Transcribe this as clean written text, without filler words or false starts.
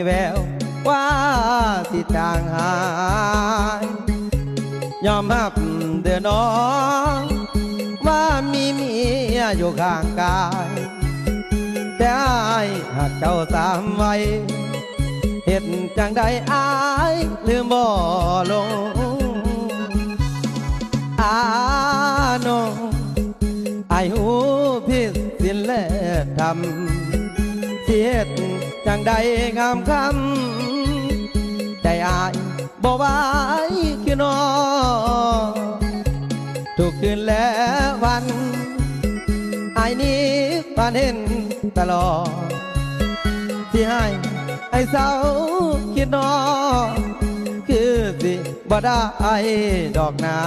แววว่าสิจางหายยอมรับเดือน้องว่ามีเมียอยู่ข้างกายแต่อายหากเจ้าสามไว้เห็นจังใดอายลืมบ่ลงน้องอายหูพิษสินและธรรมเสียดจังใดงามคำใจอายบ่ไหวคือน้องทุกคืนและวันอายนี้ปานเห็นตลอดที่ให้เศร้าคิดน้องคือสิบ่ได้ดอกนา